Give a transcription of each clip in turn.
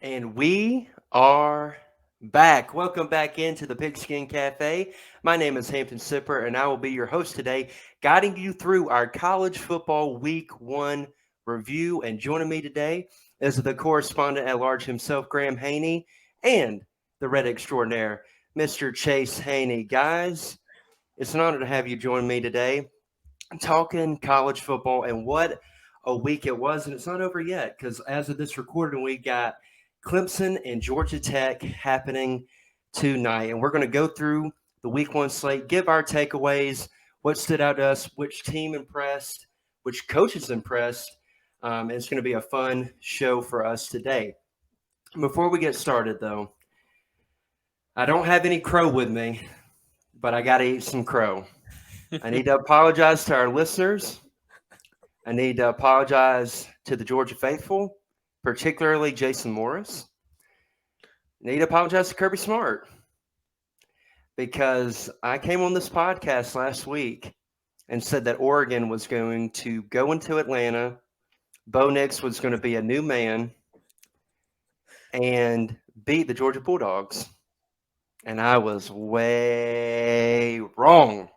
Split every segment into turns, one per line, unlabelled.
And we are back. Welcome back into the Pigskin Cafe. My name is Hampton Sipper, and I will be your host today, guiding you through our college football week one review. And joining me today is the correspondent at large himself, Graham Haney, and the Red Extraordinaire, Mr. Chase Haney. Guys, it's an honor to have you join me today talking college football and what a week it was. And it's not over yet because as of this recording, we got Clemson and Georgia Tech happening tonight. And we're going to go through the week one slate, give our takeaways, what stood out to us, which team impressed, which coaches impressed. It's going to be a fun show for us today. Before we get started, though, I don't have any crow with me, but I got to eat some crow. I need to apologize to our listeners. I need to apologize to the Georgia faithful, particularly Jason Morris. I need to apologize to Kirby Smart because I came on this podcast last week and said that Oregon was going to go into Atlanta. Bo Nix was going to be a new man and beat the Georgia Bulldogs. And I was way wrong.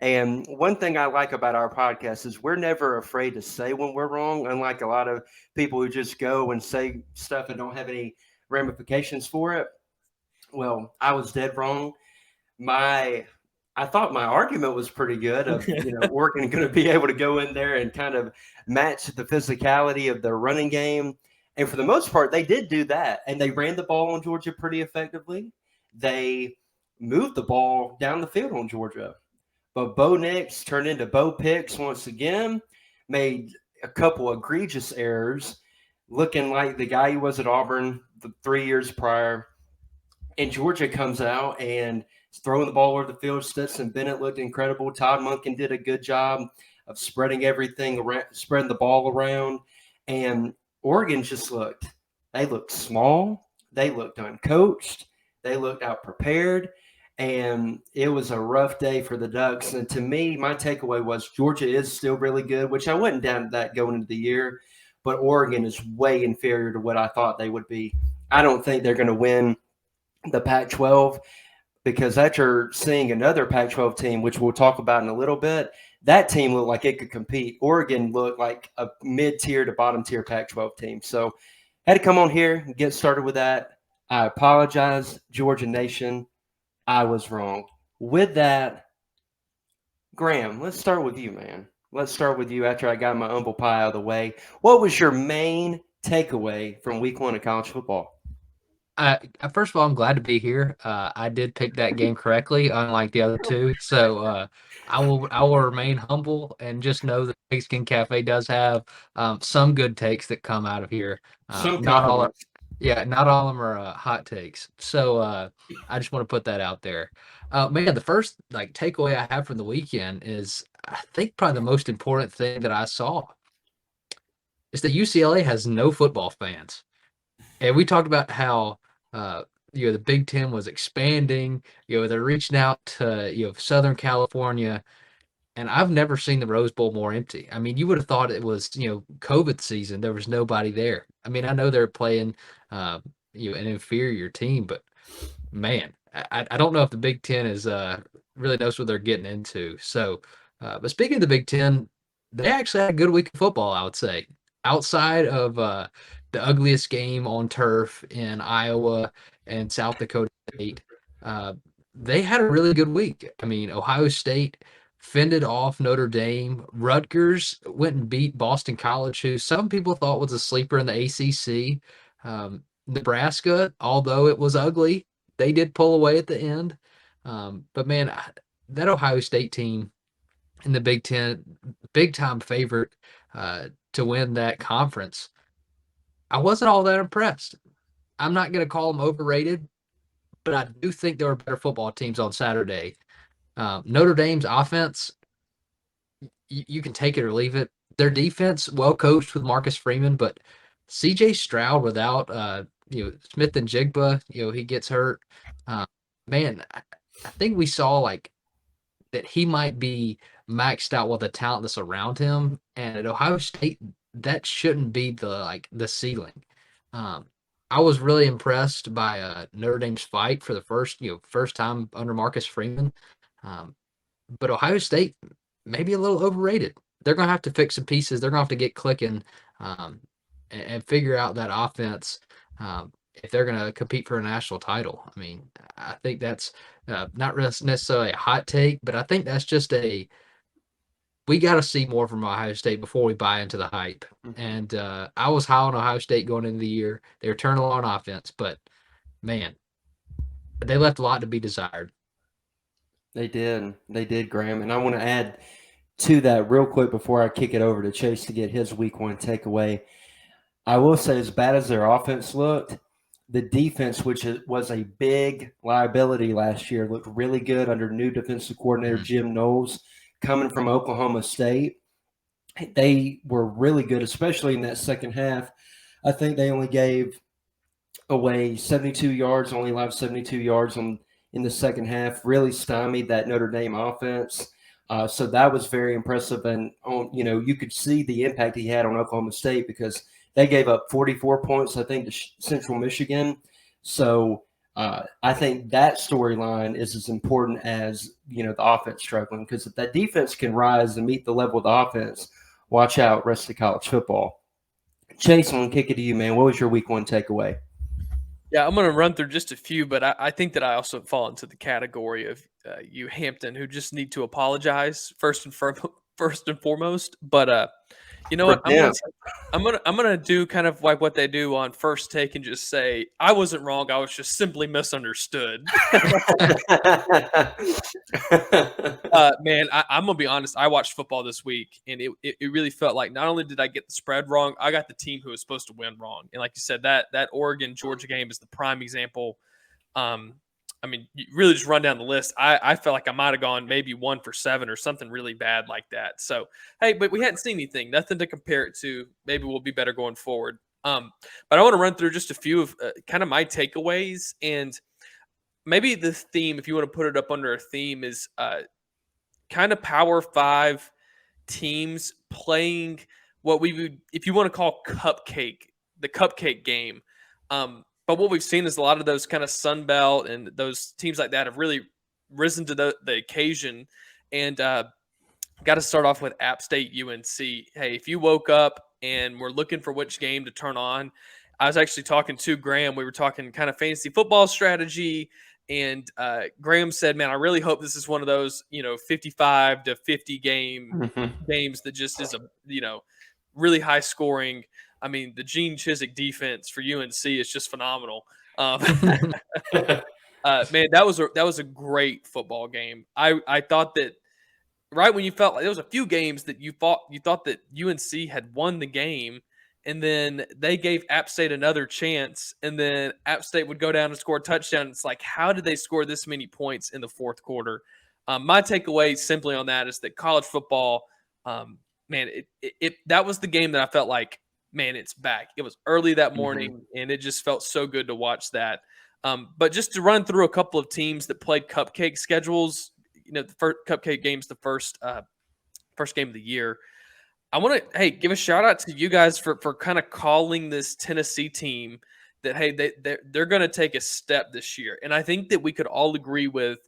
And one thing I like about our podcast is we're never afraid to say when we're wrong, unlike a lot of people who just go and say stuff and don't have any ramifications for it. Well, I was dead wrong. I thought my argument was pretty good of, Oregon going to be able to go in there and kind of match the physicality of their running game. And for the most part, they did do that. And they ran the ball on Georgia pretty effectively. They moved the ball down the field on Georgia. But Bo Nix turned into Bo Picks once again, made a couple egregious errors, looking like the guy he was at Auburn the 3 years prior. And Georgia comes out and is throwing the ball over the field. Stetson Bennett looked incredible. Todd Monken did a good job of spreading everything around, spreading the ball around. And Oregon they looked small. They looked uncoached. They looked out prepared. And it was a rough day for the Ducks. And to me, my takeaway was Georgia is still really good, which I wasn't down to that going into the year. But Oregon is way inferior to what I thought they would be. I don't think they're going to win the Pac-12 because after seeing another Pac-12 team, which we'll talk about in a little bit, that team looked like it could compete. Oregon looked like a mid-tier to bottom-tier Pac-12 team. So I had to come on here and get started with that. I apologize, Georgia Nation. I was wrong. With that, Graham, let's start with you, man. Let's start with you after I got my humble pie out of the way. What was your main takeaway from week one of college football?
First of all, I'm glad to be here. I did pick that game correctly, unlike the other two. So I will remain humble and just know that Pigskin Cafe does have some good takes that come out of here.
Some
Not all,
compliments.
not all of them are hot takes. So I just want to put that out there. Man, the first takeaway I have from the weekend is I think probably the most important thing that I saw is that UCLA has no football fans. And we talked about how the Big Ten was expanding. They're reaching out to Southern California, and I've never seen the Rose Bowl more empty. I mean, you would have thought it was COVID season. There was nobody there. I mean, I know they're playing an inferior team, but man, I don't know if the Big Ten is really knows what they're getting into. So, but speaking of the Big Ten, they actually had a good week of football, I would say, outside of the ugliest game on turf in Iowa and South Dakota State. They had a really good week. I mean, Ohio State fended off Notre Dame. Rutgers went and beat Boston College, who some people thought was a sleeper in the ACC. Nebraska, although it was ugly, they did pull away at the end. But man, that Ohio State team in the Big Ten, big time favorite to win that conference. I wasn't all that impressed. I'm not going to call them overrated, but I do think there were better football teams on Saturday. Notre Dame's offense, you can take it or leave it. Their defense, well coached with Marcus Freeman, but C.J. Stroud without Smith and Jigba, he gets hurt. Man, I think we saw that he might be maxed out with the talent that's around him, and at Ohio State, that shouldn't be the ceiling. I was really impressed by Notre Dame's fight for the first time under Marcus Freeman. Um, but Ohio State maybe a little overrated. They're going to have to fix some pieces. They're going to have to get clicking um, and figure out that offense if they're going to compete for a national title. I mean, I think that's not necessarily a hot take, but I think that's just we got to see more from Ohio State before we buy into the hype.
Mhm.
And I was high on Ohio State going into the year. They were turning on offense, but man, they left a lot to be desired.
They did, Graham. And I want to add to that real quick before I kick it over to Chase to get his week one takeaway. I will say, as bad as their offense looked, the defense, which was a big liability last year, looked really good under new defensive coordinator
Mhm.
Jim Knowles coming from Oklahoma State. They were really good, especially in that second half. I think they only gave away 72 yards, only allowed 72 yards in the second half, really stymied that Notre Dame offense. So that was very impressive. And, you could see the impact he had on Oklahoma State because they gave up 44 points, I think, to Central Michigan. So I think that storyline is as important as, the offense struggling, because if that defense can rise and meet the level of the offense, watch out, rest of college football. Chase, I'm going to kick it to you, man. What was your week one takeaway?
Yeah, I'm going to run through just a few, but I think that I also fall into the category of you Hampton who just need to apologize first and foremost. But you know
For
what?
them.
I'm gonna do kind of like what they do on First Take and just say I wasn't wrong. I was just simply misunderstood. Man, I'm gonna be honest. I watched football this week, and it really felt like not only did I get the spread wrong, I got the team who was supposed to win wrong. And like you said, that Oregon Georgia game is the prime example. Um, I mean, you really just run down the list. I felt like I might have gone maybe 1 for 7 or something really bad like that. So hey, but we hadn't seen anything, nothing to compare it to. Maybe we'll be better going forward. But I want to run through just a few of kind of my takeaways, and maybe the theme, if you want to put it up under a theme, is kind of Power Five teams playing what we would, if you want to call the cupcake game. But what we've seen is a lot of those kind of Sun Belt and those teams like that have really risen to the occasion. And got to start off with App State UNC. Hey, if you woke up and were looking for which game to turn on, I was actually talking to Graham. We were talking kind of fantasy football strategy, and Graham said, "Man, I really hope this is one of those 55 to 50 games that just is a really high scoring. I mean, the Gene Chizik defense for UNC is just phenomenal. Man, that was a great football game. I thought that right when you felt like there was a few games that you thought that UNC had won the game, and then they gave App State another chance, and then App State would go down and score a touchdown. It's like, how did they score this many points in the fourth quarter? My takeaway simply on that is that college football, man, that was the game that I felt like, man, it's back. It was early that morning, and it just felt so good to watch that. But just to run through a couple of teams that played cupcake schedules, the first cupcake game's the first game of the year. I want to give a shout out to you guys for kind of calling this Tennessee team that they're going to take a step this year, and I think that we could all agree with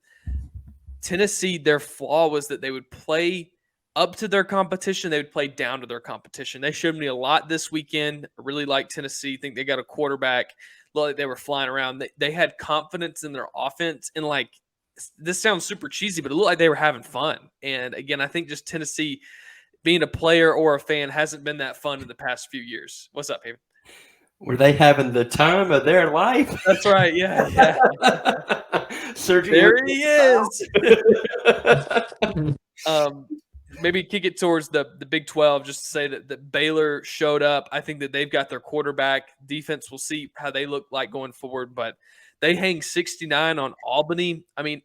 Tennessee. Their flaw was that they would play up to their competition, they would play down to their competition. They showed me a lot this weekend. I really like Tennessee. Think they got a quarterback. Looked like they were flying around. They had confidence in their offense, and like, this sounds super cheesy, but it looked like they were having fun. And again, I think just Tennessee, being a player or a fan, hasn't been that fun in the past few years. What's up, Haven?
Were they having the time of their life?
That's right. Yeah.
Sergio,
There he is. Maybe kick it towards the Big 12, just to say that Baylor showed up. I think that they've got their quarterback. Defense, we'll see how they look like going forward, but they hang 69 on Albany. I mean,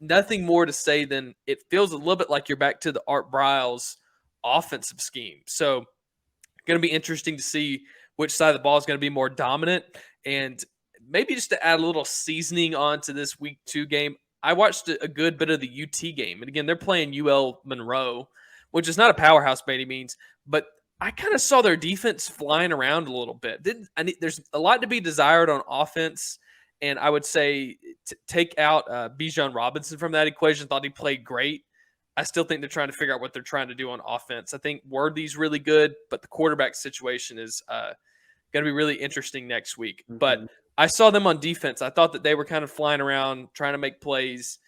nothing more to say than it feels a little bit like you're back to the Art Briles offensive scheme. So going to be interesting to see which side of the ball is going to be more dominant. And maybe just to add a little seasoning onto this week 2 game, I watched a good bit of the UT game. And again, they're playing UL Monroe, which is not a powerhouse by any means, but I kind of saw their defense flying around a little bit. There's a lot to be desired on offense, and I would say take out Bijan Robinson from that equation. Thought he played great. I still think they're trying to figure out what they're trying to do on offense. I think Worthy's really good, but the quarterback situation is going to be really interesting next week.
Mm-hmm.
But I saw them on defense. I thought that they were kind of flying around, trying to make plays.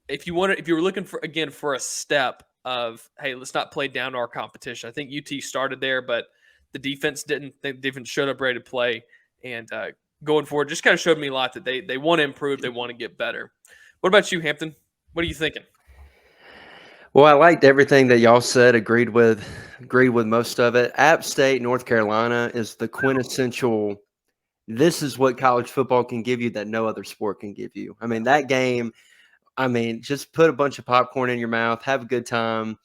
If you were looking for a step of, hey, let's not play down to our competition. I think UT started there, but the defense didn't. The defense showed up ready to play, and going forward, just kind of showed me a lot that they want to improve, they want to get better. What about you, Hampton? What are you thinking?
Well, I liked everything that y'all said. Agreed with most of it. App State, North Carolina is the quintessential. This is what college football can give you that no other sport can give you. I mean, that game. I mean, just put a bunch of popcorn in your mouth, have a good time,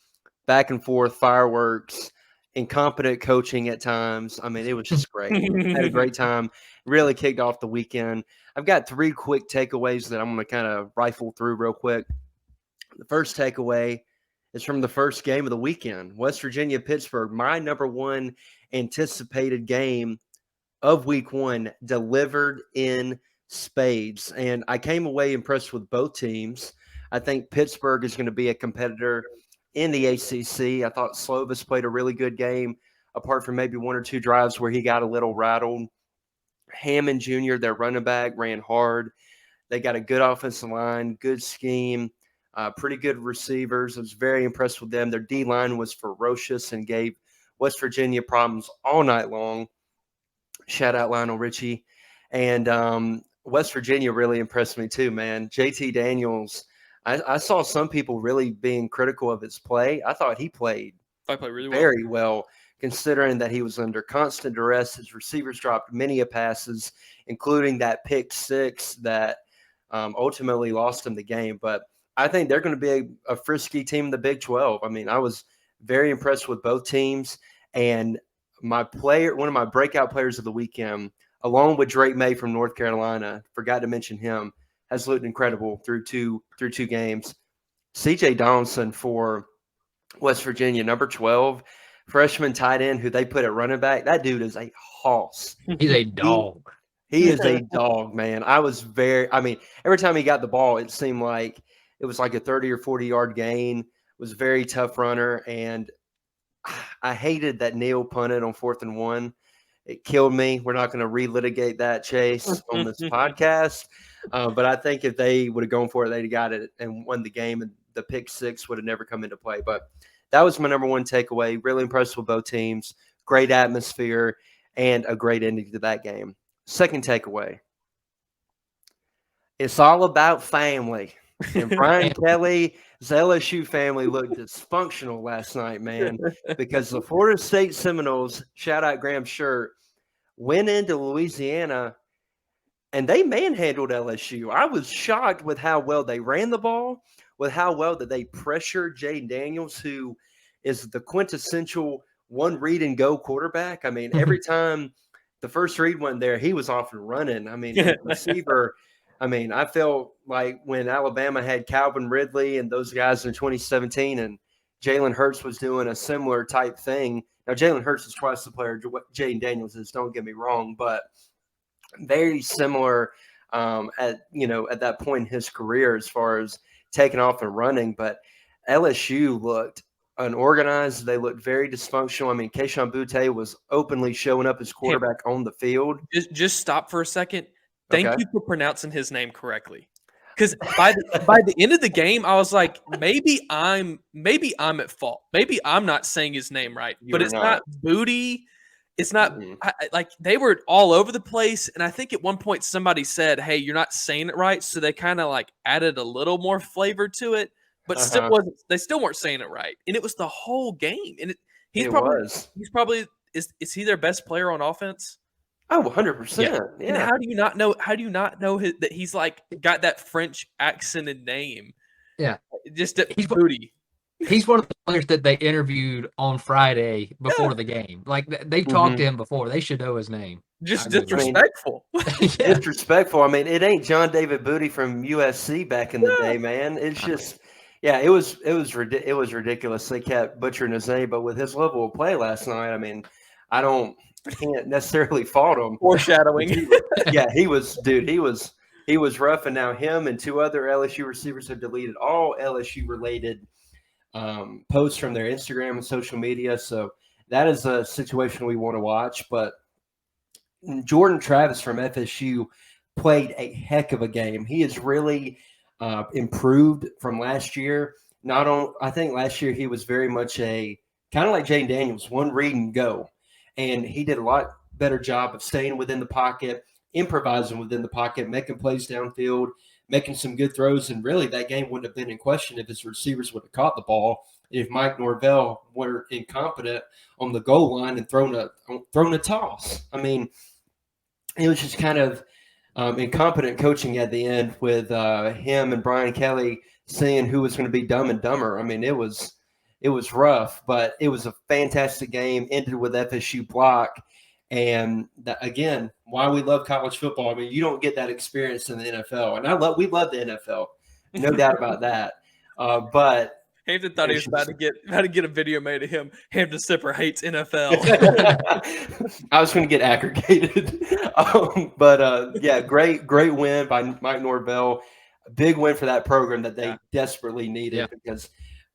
back and forth, fireworks, incompetent coaching at times. I mean, it was just great. Had a great time. Really kicked off the weekend. I've got 3 quick takeaways that I'm going to kind of rifle through real quick. The first takeaway is from the first game of the weekend, West Virginia, Pittsburgh, my number 1 anticipated game of week 1, delivered in spades. And I came away impressed with both teams. I think Pittsburgh is going to be a competitor in the ACC. I thought Slovis played a really good game, apart from maybe 1 or 2 drives where he got a little rattled. Hammond Jr., their running back, ran hard. They got a good offensive line, good scheme, pretty good receivers. I was very impressed with them. Their D-line was ferocious and gave West Virginia problems all night long. Shout out Lionel Richie. And West Virginia really impressed me too, man. JT Daniels, I saw some people really being critical of his play. I thought he played
really
very well, considering that he was under constant duress. His receivers dropped many passes, including that pick 6 that ultimately lost him the game. But I think they're going to be a frisky team in the Big 12. I mean, I was very impressed with both teams. And one of my breakout players of the weekend, along with Drake May from North Carolina, forgot to mention him, has looked incredible through two games. C.J. Donaldson for West Virginia, number 12, freshman tight end who they put at running back. That dude is a hoss.
He's a dog.
He is a dog, man. Every time he got the ball, it seemed like it was like a 30 or 40-yard gain. Was a very tough runner, and I hated that Neal punted on 4th and 1. It killed me. We're not going to relitigate that, Chase, on this podcast. But I think if they would have gone for it, they'd have got it and won the game, and the pick 6 would have never come into play. But that was my number 1 takeaway. Really impressed with both teams. Great atmosphere and a great ending to that game. Second takeaway. It's all about family. And Brian Kelly's LSU family looked dysfunctional last night, man, because the Florida State Seminoles, shout out Graham Shirt, went into Louisiana and they manhandled LSU. I was shocked with how well they ran the ball, with how well that they pressured Jaden Daniels, who is the quintessential one read and go quarterback. I mean, every time the first read went there, he was off and running. I mean, the receiver – I mean, I felt like when Alabama had Calvin Ridley and those guys in 2017 and Jalen Hurts was doing a similar type thing. Now, Jalen Hurts is twice the player Jaden Daniels is, don't get me wrong, but very similar at that point in his career as far as taking off and running. But LSU looked unorganized. They looked very dysfunctional. I mean, Kayshon Boutte was openly showing up as quarterback on the field.
Just stop for a second. Thank you for pronouncing his name correctly. Because by the end of the game, I was like, maybe I'm at fault. Maybe I'm not saying his name right. But it's not Booty. It's not like they were all over the place. And I think at one point somebody said, hey, you're not saying it right. So they kind of like added a little more flavor to it. But still wasn't. They still weren't saying it right. And it was the whole game. And he's probably is he their best player on offense?
Oh, 100%. Yeah.
And how do you not know that he's like got that French accented name?
Yeah.
Just he's Booty.
He's one of the players that they interviewed on Friday before the game. Like they've talked to him before. They should know his name.
Just disrespectful.
Disrespectful. I mean, it ain't John David Booty from USC back in the day, man. It's just Yeah, it was ridiculous. They kept butchering his name, but with his level of play last night, I mean, can't necessarily fault him.
Foreshadowing.
Yeah, he was, dude. He was rough, and now him and two other LSU receivers have deleted all LSU related posts from their Instagram and social media. So that is a situation we want to watch. But Jordan Travis from FSU played a heck of a game. He has really improved from last year. Not on, I think last year he was very much a kind of like Jane Daniels, one read and go, and he did a lot better job of staying within the pocket, improvising within the pocket, making plays downfield, making some good throws, and really that game wouldn't have been in question if his receivers would have caught the ball. If Mike Norvell were incompetent on the goal line and thrown a toss, I mean, it was just kind of incompetent coaching at the end with him and Brian Kelly saying who was going to be dumb and dumber. I mean, it was rough, but it was a fantastic game. Ended with FSU block, and again, why we love college football. I mean, you don't get that experience in the NFL, and we love the NFL, no doubt about that. But
Hampton thought he was about to get a video made of him. Hampton Sipper hates NFL.
I was going to get aggregated. Yeah, great win by Mike Norvell. A big win for that program that they desperately needed because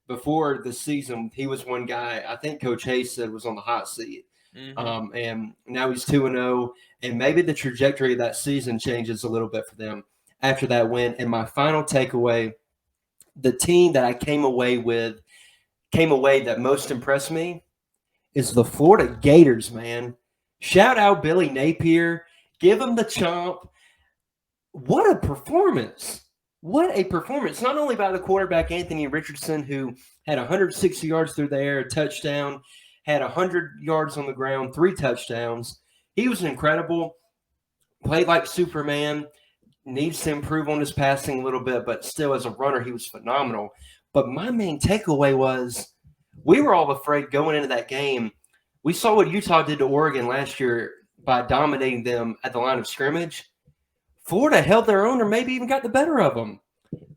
before the season, he was one guy I think Coach Hayes said was on the hot seat. Mm-hmm. And now he's 2-0, and maybe the trajectory of that season changes a little bit for them after that win. And my final takeaway, the team that I came away that most impressed me is the Florida Gators, man. Shout out Billy Napier. Give him the chomp. What a performance. What a performance. Not only by the quarterback, Anthony Richardson, who had 160 yards through the air, a touchdown, had 100 yards on the ground, 3 touchdowns. He was incredible. Played like Superman. Needs to improve on his passing a little bit, but still as a runner, he was phenomenal. But my main takeaway was we were all afraid going into that game. We saw what Utah did to Oregon last year by dominating them at the line of scrimmage. Florida held their own or maybe even got the better of them.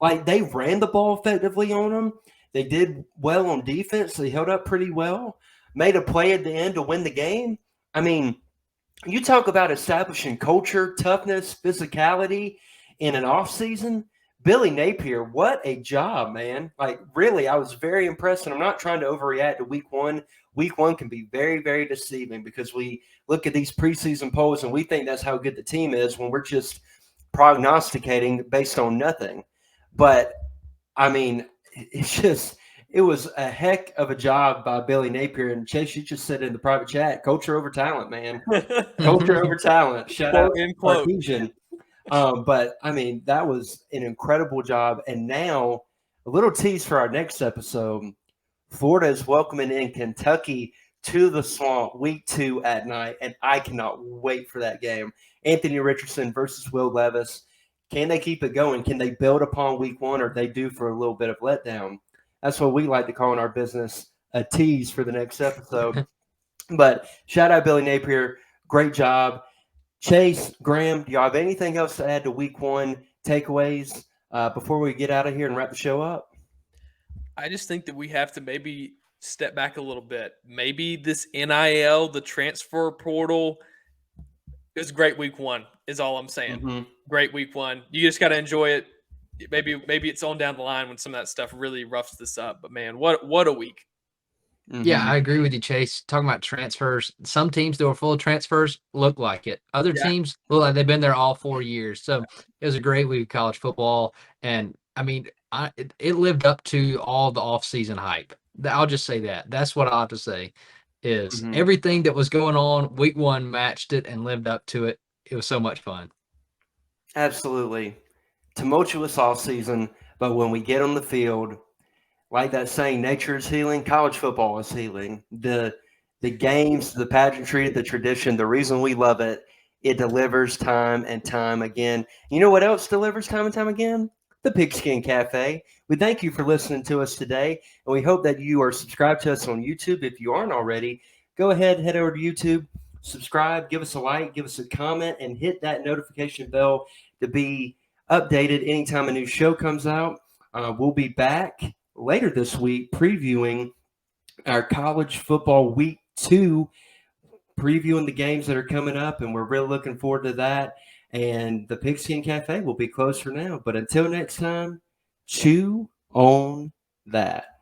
Like, they ran the ball effectively on them. They did well on defense. They held up pretty well. Made a play at the end to win the game. I mean, you talk about establishing culture, toughness, physicality in an offseason. Billy Napier, what a job, man. Like, really, I was very impressed, and I'm not trying to overreact to week one. Week one can be very, very deceiving because we look at these preseason polls and we think that's how good the team is when we're just prognosticating based on nothing. But, I mean, it was a heck of a job by Billy Napier. And Chase, you just said in the private chat, culture over talent, man. Culture over talent. Shout out to Cartesian. But, I mean, that was an incredible job. And now, a little tease for our next episode. Florida is welcoming in Kentucky to the Swamp week 2 at night, and I cannot wait for that game. Anthony Richardson versus Will Levis. Can they keep it going? Can they build upon week 1, or they do for a little bit of letdown? That's what we like to call in our business a tease for the next episode. But shout out Billy Napier. Great job. Chase, Graham, do y'all have anything else to add to week 1 takeaways before we get out of here and wrap the show up?
I just think that we have to maybe step back a little bit. Maybe this NIL, the transfer portal, is great week 1 is all I'm saying. Mm-hmm. Great week 1. You just got to enjoy it. Maybe it's on down the line when some of that stuff really roughs this up. But, man, what a week.
Mm-hmm. Yeah, I agree with you, Chase. Talking about transfers, some teams that were full of transfers look like it. Other teams look like they've been there all 4 years. So it was a great week of college football. And, I mean, it lived up to all the off-season hype. I'll just say that. That's what I have to say is everything that was going on, week 1 matched it and lived up to it. It was so much fun.
Absolutely. Tumultuous off-season, but when we get on the field, like that saying, nature is healing, college football is healing. The games, the pageantry, the tradition, the reason we love it, it delivers time and time again. You know what else delivers time and time again? The Pigskin Cafe. We thank you for listening to us today, and we hope that you are subscribed to us on YouTube. If you aren't already, go ahead, head over to YouTube, subscribe, give us a like, give us a comment, and hit that notification bell to be updated anytime a new show comes out. We'll be back later this week previewing our college football week 2, previewing the games that are coming up, and we're really looking forward to that. And the Pigskin Cafe will be closed for now. But until next time, chew on that.